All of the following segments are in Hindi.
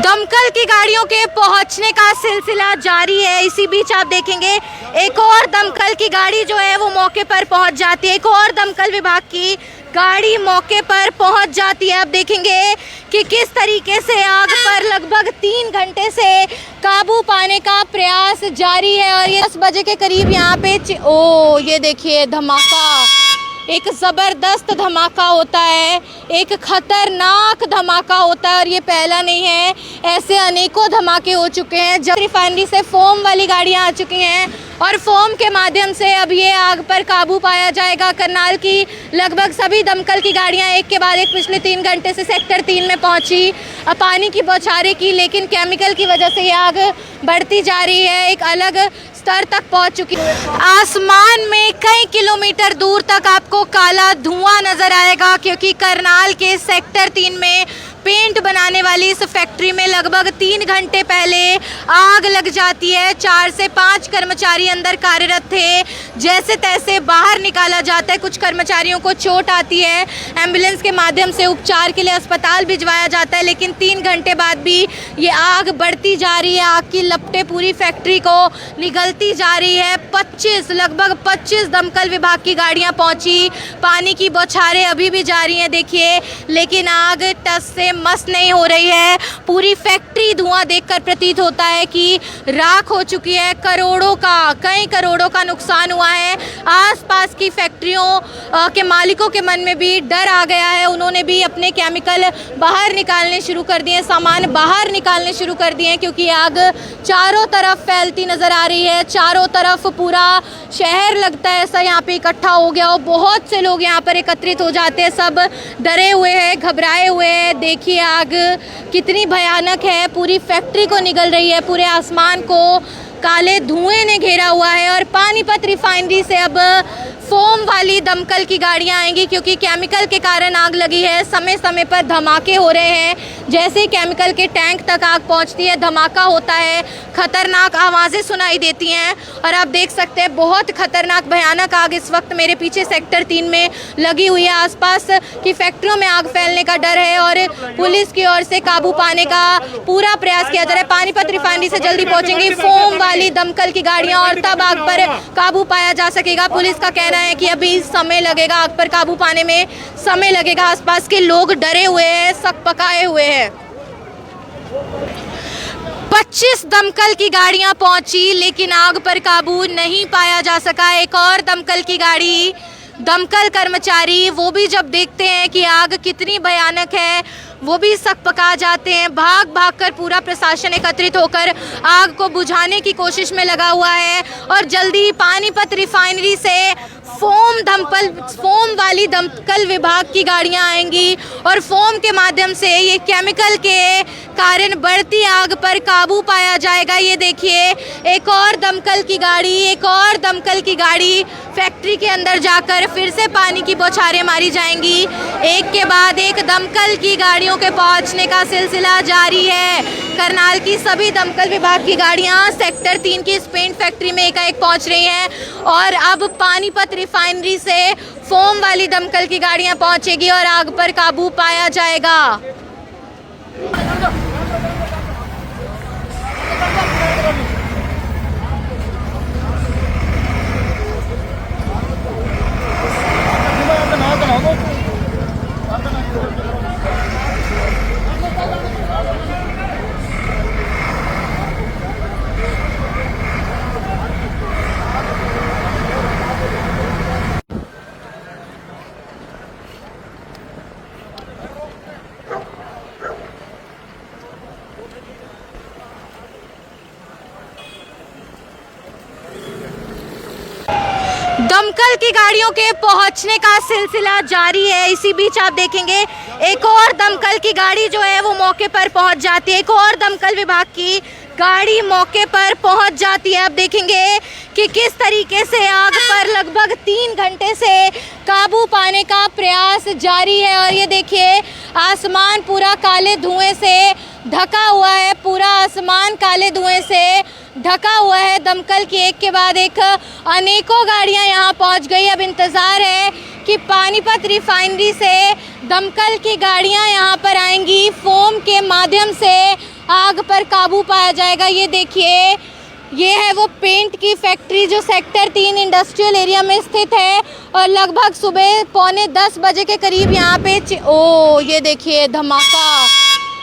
दमकल की गाड़ियों के पहुंचने का सिलसिला जारी है। इसी बीच आप देखेंगे एक और दमकल की गाड़ी जो है वो मौके पर पहुंच जाती है। एक और दमकल विभाग की गाड़ी मौके पर पहुंच जाती है। आप देखेंगे कि किस तरीके से आग पर लगभग 3 घंटे से काबू पाने का प्रयास जारी है। और ये 10 बजे के करीब यहाँ पे ये देखिए धमाका, एक ज़बरदस्त धमाका होता है, एक खतरनाक धमाका होता है। और ये पहला नहीं है, ऐसे अनेकों धमाके हो चुके हैं। जब रिफाइनरी से फोम वाली गाड़ियां आ चुकी हैं और फोम के माध्यम से अब ये आग पर काबू पाया जाएगा। करनाल की लगभग सभी दमकल की गाड़ियां एक के बाद एक पिछले 3 घंटे से सेक्टर 3 में पहुंची पानी की बौछारें की, लेकिन केमिकल की वजह से ये आग बढ़ती जा रही है, एक अलग स्तर तक पहुंच चुकी है। आसमान में कई किलोमीटर दूर तक आपको काला धुआं नजर आएगा, क्योंकि करनाल के सेक्टर 3 में पेंट बनाने वाली इस फैक्ट्री में लगभग 3 घंटे पहले आग लग जाती है। 4 से 5 कर्मचारी अंदर कार्यरत थे, जैसे तैसे बाहर निकाला जाता है। कुछ कर्मचारियों को चोट आती है, एम्बुलेंस के माध्यम से उपचार के लिए अस्पताल भिजवाया जाता है, लेकिन 3 घंटे बाद भी ये आग बढ़ती जा रही है। आग की लपटें पूरी फैक्ट्री को निगलती जा रही है। लगभग 25 दमकल विभाग की गाड़ियां पहुंची, पानी की बौछारें अभी भी जारी हैं देखिए, लेकिन आग टस से मस नहीं हो रही है। पूरी फैक्ट्री धुआं देखकर प्रतीत होता है कि राख हो चुकी है। कई करोड़ों का नुकसान हुआ है। आसपास की फैक्ट्रियों के मालिकों के मन में भी डर आ गया है। उन्होंने भी अपने केमिकल बाहर निकालने शुरू कर दिए, सामान बाहर निकालने शुरू कर दिए, क्योंकि आग चारों तरफ फैलती नजर आ रही है। चारों तरफ पूरा शहर लगता है ऐसा यहाँ पे इकट्ठा हो गया हो। बहुत से लोग यहाँ पर एकत्रित हो जाते हैं, सब डरे हुए हैं, घबराए हुए हैं। देखिए आग कितनी भयानक है, पूरी फैक्ट्री को निगल रही है, पूरे आसमान को काले धुएं ने घेरा हुआ है। और पानीपत रिफाइनरी से अब फोम वाली दमकल की गाड़ियां आएंगी, क्योंकि केमिकल के कारण आग लगी है। समय समय पर धमाके हो रहे हैं, जैसे ही केमिकल के टैंक तक आग पहुंचती है धमाका होता है, खतरनाक आवाज़ें सुनाई देती हैं। और आप देख सकते हैं बहुत खतरनाक भयानक आग इस वक्त मेरे पीछे सेक्टर 3 में लगी हुई है। आसपास की फैक्ट्रियों में आग फैलने का डर है और पुलिस की ओर से काबू पाने का पूरा प्रयास किया जा रहा है। पानीपत रिफाइनरी से जल्दी पहुंचेंगी फोम वाली दमकल की गाड़ियां और तब आग पर काबू पाया जा सकेगा। पुलिस का कहना है कि अभी समय लगेगा, आग पर काबू पाने में समय लगेगा। आसपास के लोग डरे हुए हैं, सक पकाए हुए हैं। 25 दमकल की गाड़ियां पहुंची, लेकिन आग पर काबू नहीं पाया जा सका। एक और दमकल की गाड़ी, दमकल कर्मचारी वो भी जब देखते हैं कि आग कितनी भयानक है, वो भी सक पका जाते हैं। भाग भाग कर पूरा प्रशासन एकत्रित होकर आग को बुझाने की कोशिश में लगा हुआ है। और जल्दी पानीपत रिफाइनरी से फोम वाली दमकल विभाग की गाड़ियां आएंगी और फोम के माध्यम से ये केमिकल के कारण बढ़ती आग पर काबू पाया जाएगा। ये देखिए एक और दमकल की गाड़ी फैक्ट्री के अंदर जाकर फिर से पानी की बौछारें मारी जाएंगी। एक के बाद एक दमकल की गाड़ियों के पहुंचने का सिलसिला जारी है। करनाल की सभी दमकल विभाग की गाड़ियां सेक्टर 3 की इस पेंट फैक्ट्री में एकाएक पहुंच रही हैं और अब पानीपत रिफाइनरी से फोम वाली दमकल की गाड़ियां पहुंचेगी और आग पर काबू पाया जाएगा। दमकल की गाड़ियों के पहुंचने का सिलसिला जारी है। इसी बीच आप देखेंगे एक और दमकल की गाड़ी जो है वो मौके पर पहुंच जाती है। एक और दमकल विभाग की गाड़ी मौके पर पहुंच जाती है। आप देखेंगे कि किस तरीके से आग पर लगभग 3 घंटे से काबू पाने का प्रयास जारी है। और ये देखिए आसमान पूरा काले धुएं से ढका हुआ है, पूरा आसमान काले धुएं से ढका हुआ है। दमकल की एक के बाद एक अनेकों गाड़ियां यहां पहुंच गई। अब इंतज़ार है कि पानीपत रिफाइनरी से दमकल की गाड़ियां यहां पर आएंगी, फोम के माध्यम से आग पर काबू पाया जाएगा। ये देखिए, ये है वो पेंट की फैक्ट्री जो सेक्टर 3 इंडस्ट्रियल एरिया में स्थित है और लगभग सुबह 9:45 बजे के करीब यहाँ पे ये देखिए धमाका,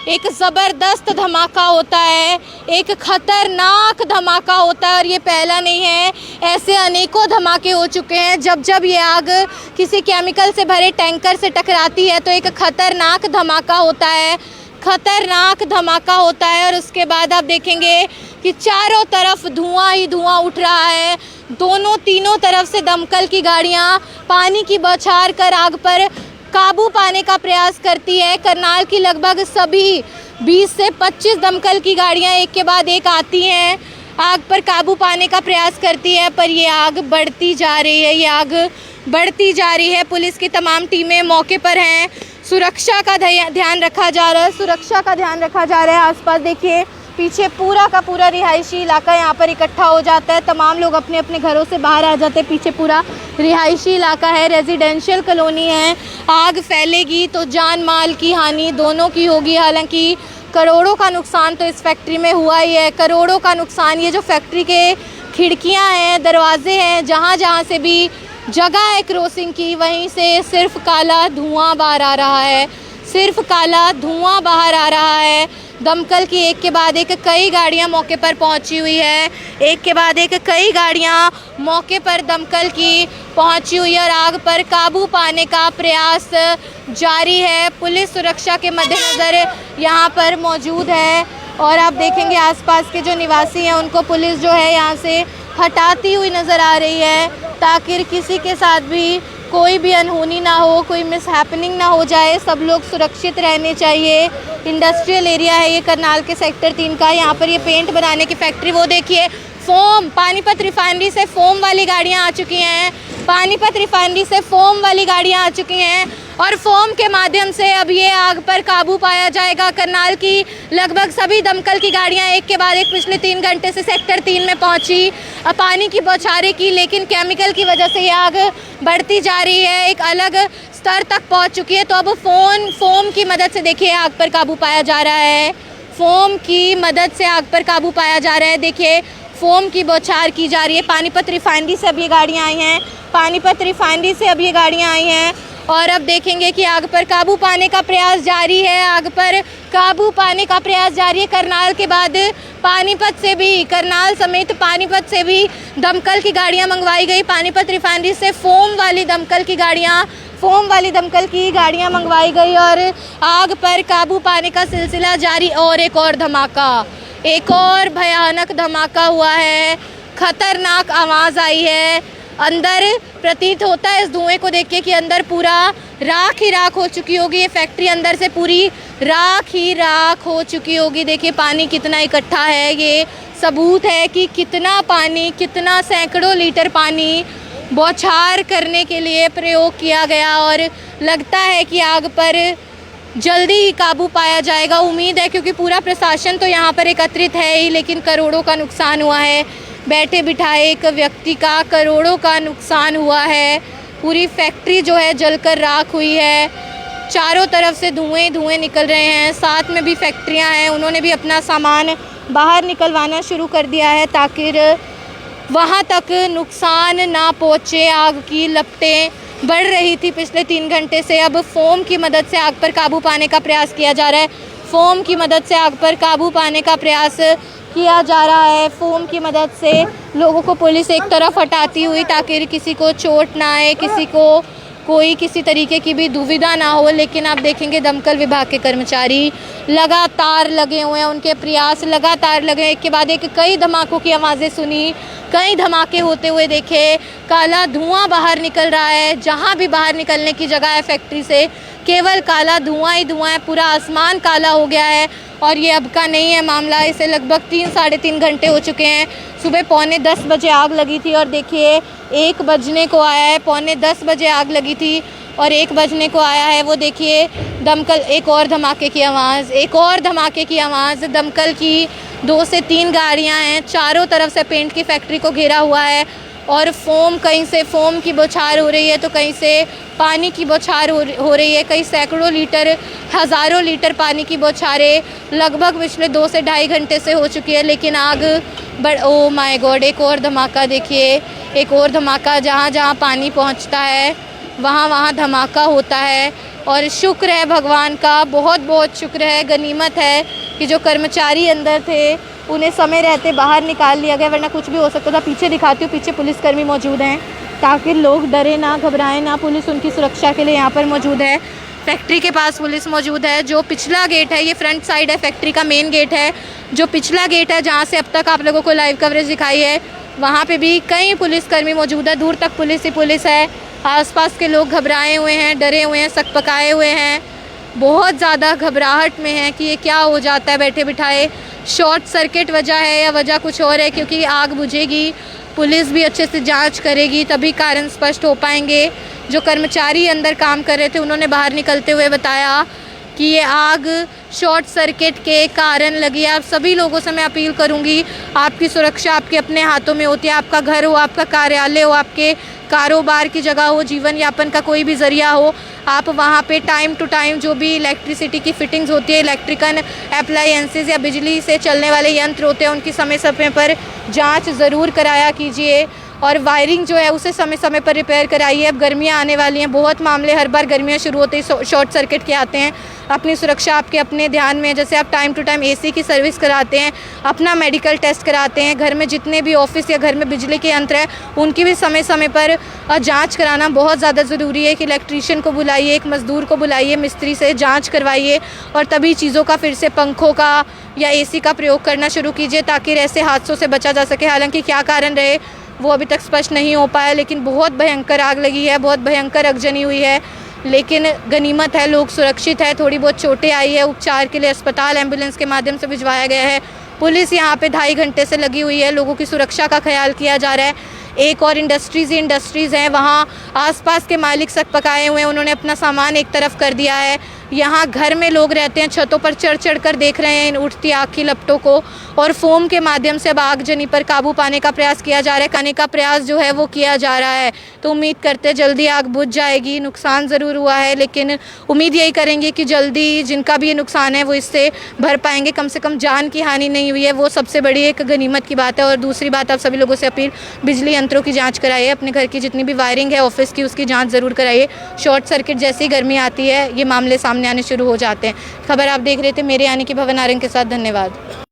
एक ज़बरदस्त धमाका होता है, एक खतरनाक धमाका होता है और ये पहला नहीं है, ऐसे अनेकों धमाके हो चुके हैं। जब जब ये आग किसी केमिकल से भरे टैंकर से टकराती है तो एक खतरनाक धमाका होता है, खतरनाक धमाका होता है। और उसके बाद आप देखेंगे कि चारों तरफ धुआं ही धुआं उठ रहा है। तीनों तरफ से दमकल की गाड़ियां पानी की बौछार कर आग पर काबू पाने का प्रयास करती है। करनाल की लगभग सभी 20 से 25 दमकल की गाड़ियां एक के बाद एक आती हैं, आग पर काबू पाने का प्रयास करती है, पर ये आग बढ़ती जा रही है, ये आग बढ़ती जा रही है। पुलिस की तमाम टीमें मौके पर हैं, सुरक्षा का ध्यान रखा जा रहा है, सुरक्षा का ध्यान रखा जा रहा है। आसपास देखिए, पीछे पूरा का पूरा रिहायशी इलाका यहाँ पर इकट्ठा हो जाता है, तमाम लोग अपने अपने घरों से बाहर आ जाते हैं। पीछे पूरा रिहायशी इलाका है, रेजिडेंशियल कॉलोनी है। आग फैलेगी तो जान माल की हानि दोनों की होगी। हालांकि करोड़ों का नुकसान तो इस फैक्ट्री में हुआ ही है, करोड़ों का नुकसान। ये जो फैक्ट्री के खिड़कियाँ हैं, दरवाजे हैं, जहाँ जहाँ से भी जगह है क्रॉसिंग की, वहीं से सिर्फ काला धुआं बाहर आ रहा है, सिर्फ काला धुआं बाहर आ रहा है। दमकल की एक के बाद एक कई गाड़ियां मौके पर पहुंची हुई है, एक के बाद एक कई गाड़ियां मौके पर दमकल की पहुंची हुई है और आग पर काबू पाने का प्रयास जारी है। पुलिस सुरक्षा के मद्देनज़र यहां पर मौजूद है और आप देखेंगे आसपास के जो निवासी हैं उनको पुलिस जो है यहां से हटाती हुई नज़र आ रही है, ताकि किसी के साथ भी कोई भी अनहोनी ना हो, कोई मिसहैपनिंग ना हो जाए, सब लोग सुरक्षित रहने चाहिए। इंडस्ट्रियल एरिया है ये करनाल के सेक्टर 3 का। यहाँ पर ये पेंट बनाने की फैक्ट्री, वो देखिए फोम, पानीपत रिफाइनरी से फोम वाली गाड़ियाँ आ चुकी हैं, पानीपत रिफाइनरी से फोम वाली गाड़ियाँ आ चुकी हैं और फोम के माध्यम से अब ये आग पर काबू पाया जाएगा। करनाल की लगभग सभी दमकल की गाड़ियां एक के बाद एक पिछले 3 घंटे से सेक्टर 3 में पहुंची, पानी की बौछारें की, लेकिन केमिकल की वजह से ये आग बढ़ती जा रही है, एक अलग स्तर तक पहुंच चुकी है। तो अब फोम की मदद से देखिए आग पर काबू पाया जा रहा है, फोम की मदद से आग पर काबू पाया जा रहा है। देखिए फोम की बौछार की जा रही है। पानीपत रिफाइनरी से अब ये गाड़ियाँ आई हैं, पानीपत रिफाइनरी से अब ये गाड़ियाँ आई हैं और अब देखेंगे कि आग पर काबू पाने का प्रयास जारी है, आग पर काबू पाने का प्रयास जारी है। करनाल के बाद पानीपत से भी, करनाल समेत पानीपत से भी दमकल की गाड़ियां मंगवाई गई। पानीपत रिफाइनरी से फोम वाली दमकल की गाड़ियां मंगवाई गई और आग पर काबू पाने का सिलसिला जारी। और एक और धमाका, एक और भयानक धमाका हुआ है, खतरनाक आवाज़ आई है। अंदर प्रतीत होता है इस धुएं को देख के कि अंदर पूरा राख ही राख हो चुकी होगी, ये फैक्ट्री अंदर से पूरी राख ही राख हो चुकी होगी। देखिए पानी कितना इकट्ठा है, ये सबूत है कि कितना पानी, कितना सैकड़ों लीटर पानी बौछार करने के लिए प्रयोग किया गया और लगता है कि आग पर जल्दी ही काबू पाया जाएगा। उम्मीद है, क्योंकि पूरा प्रशासन तो यहाँ पर एकत्रित है ही, लेकिन करोड़ों का नुकसान हुआ है, बैठे बिठाए एक व्यक्ति का करोड़ों का नुकसान हुआ है। पूरी फैक्ट्री जो है जलकर राख हुई है, चारों तरफ से धुएं निकल रहे हैं, साथ में भी फैक्ट्रियां हैं, उन्होंने भी अपना सामान बाहर निकलवाना शुरू कर दिया है ताकि वहां तक नुकसान ना पहुंचे। आग की लपटें बढ़ रही थी पिछले 3 घंटे से, अब फोम की मदद से आग पर काबू पाने का प्रयास किया जा रहा है, फोम की मदद से आग पर काबू पाने का प्रयास किया जा रहा है। फोम की मदद से लोगों को पुलिस एक तरफ हटाती हुई ताकि किसी को चोट ना आए, किसी को कोई किसी तरीके की भी दुविधा ना हो। लेकिन आप देखेंगे दमकल विभाग के कर्मचारी लगातार लगे हुए हैं, उनके प्रयास लगातार लगे हैं। एक के बाद एक कई धमाकों की आवाज़ें सुनी, कई धमाके होते हुए देखे, काला धुआं बाहर निकल रहा है, जहाँ भी बाहर निकलने की जगह है फैक्ट्री से केवल काला धुआं ही धुआं है, पूरा आसमान काला हो गया है। और ये अब का नहीं है मामला, इसे लगभग 3-3.5 घंटे हो चुके हैं। सुबह 9:45 बजे आग लगी थी और देखिए 1 बजने को आया है, 9:45 बजे आग लगी थी और 1 बजने को आया है। वो देखिए दमकल, एक और धमाके की आवाज़, एक और धमाके की आवाज़। दमकल की 2 से 3 गाड़ियां हैं, चारों तरफ से पेंट की फैक्ट्री को घेरा हुआ है और फोम, कहीं से फोम की बौछार हो रही है तो कहीं से पानी की बौछार हो रही है। कई सैकड़ों लीटर, हज़ारों लीटर पानी की बौछारें लगभग पिछले 2 से ढाई घंटे से हो चुकी है। लेकिन आग ओ माय गॉड, एक और धमाका देखिए, एक और धमाका। जहाँ जहाँ पानी पहुँचता है वहाँ वहाँ धमाका होता है। और शुक्र है भगवान का, बहुत बहुत शुक्र है, गनीमत है कि जो कर्मचारी अंदर थे उन्हें समय रहते बाहर निकाल लिया गया, वरना कुछ भी हो सकता था। पीछे दिखाती हूँ, पीछे पुलिसकर्मी मौजूद हैं ताकि लोग डरे ना, घबराएं ना। पुलिस उनकी सुरक्षा के लिए यहाँ पर मौजूद है। फैक्ट्री के पास पुलिस मौजूद है। जो पिछला गेट है, ये फ्रंट साइड है, फैक्ट्री का मेन गेट है। जो पिछला गेट है जहाँ से अब तक आप लोगों को लाइव कवरेज दिखाई है, वहाँ पे भी कई पुलिसकर्मी मौजूद है। दूर तक पुलिस ही पुलिस है। आसपास के लोग घबराए हुए हैं, डरे हुए हैं, सकपकाए हुए हैं, बहुत ज़्यादा घबराहट में है कि ये क्या हो जाता है बैठे बिठाए। शॉर्ट सर्किट वजह है या वजह कुछ और है, क्योंकि आग बुझेगी, पुलिस भी अच्छे से जांच करेगी, तभी कारण स्पष्ट हो पाएंगे। जो कर्मचारी अंदर काम कर रहे थे उन्होंने बाहर निकलते हुए बताया कि ये आग शॉर्ट सर्किट के कारण लगी है। आप सभी लोगों से मैं अपील करूंगी, आपकी सुरक्षा आपके अपने हाथों में होती है। आपका घर हो, आपका कार्यालय हो, आपके कारोबार की जगह हो, जीवन यापन का कोई भी ज़रिया हो, आप वहाँ पे टाइम टू टाइम जो भी इलेक्ट्रिसिटी की फिटिंग्स होती है, इलेक्ट्रिकल अप्लायंसेस या बिजली से चलने वाले यंत्र होते हैं, उनकी समय समय पर जांच ज़रूर कराया कीजिए। और वायरिंग जो है उसे समय समय पर रिपेयर कराइए। अब गर्मियाँ आने वाली हैं, बहुत मामले हर बार गर्मियाँ शुरू होते ही शॉर्ट सर्किट के आते हैं। अपनी सुरक्षा आपके अपने ध्यान में, जैसे आप टाइम टू टाइम एसी की सर्विस कराते हैं, अपना मेडिकल टेस्ट कराते हैं, घर में जितने भी ऑफिस या घर में बिजली के यंत्र हैं उनकी भी समय समय पर जांच कराना बहुत ज़्यादा ज़रूरी है। कि इलेक्ट्रीशियन को बुलाइए, एक मज़दूर को बुलाइए, मिस्त्री से जाँच करवाइए और तभी चीज़ों का फिर से पंखों का या एसी का प्रयोग करना शुरू कीजिए, ताकि ऐसे हादसों से बचा जा सके। हालाँकि क्या कारण रहे वो अभी तक स्पष्ट नहीं हो पाया, लेकिन बहुत भयंकर आग लगी है, बहुत भयंकर आगजनी हुई है। लेकिन गनीमत है, लोग सुरक्षित है। थोड़ी बहुत चोटें आई है, उपचार के लिए अस्पताल एम्बुलेंस के माध्यम से भिजवाया गया है। पुलिस यहाँ पे 2.5 घंटे से लगी हुई है, लोगों की सुरक्षा का ख्याल किया जा रहा है। एक और इंडस्ट्रीज़ हैं, वहाँ आसपास के मालिक सकपकाए हुए हैं, उन्होंने अपना सामान एक तरफ कर दिया है। यहाँ घर में लोग रहते हैं, छतों पर चढ़ कर देख रहे हैं इन उठती आग की लपटों को, और फोम के माध्यम से अब आगजनी पर काबू पाने का प्रयास किया जा रहा है। खाने का प्रयास जो है वो किया जा रहा है। तो उम्मीद करते हैं जल्दी आग बुझ जाएगी। नुकसान ज़रूर हुआ है, लेकिन उम्मीद यही करेंगे कि जल्दी जिनका भी ये नुकसान है वो इससे भर पाएंगे। कम से कम जान की हानि नहीं हुई है, वो सबसे बड़ी एक गनीमत की बात है। और दूसरी बात, आप सभी लोगों से अपील, बिजली यंत्रों की जांच कराइए, अपने घर की जितनी भी वायरिंग है ऑफिस की उसकी जांच ज़रूर कराइए। शॉर्ट सर्किट जैसी गर्मी आती है ये मामले सामने आने शुरू हो जाते हैं। खबर आप देख रहे थे मेरे यानी कि भवन आरंग के साथ। धन्यवाद।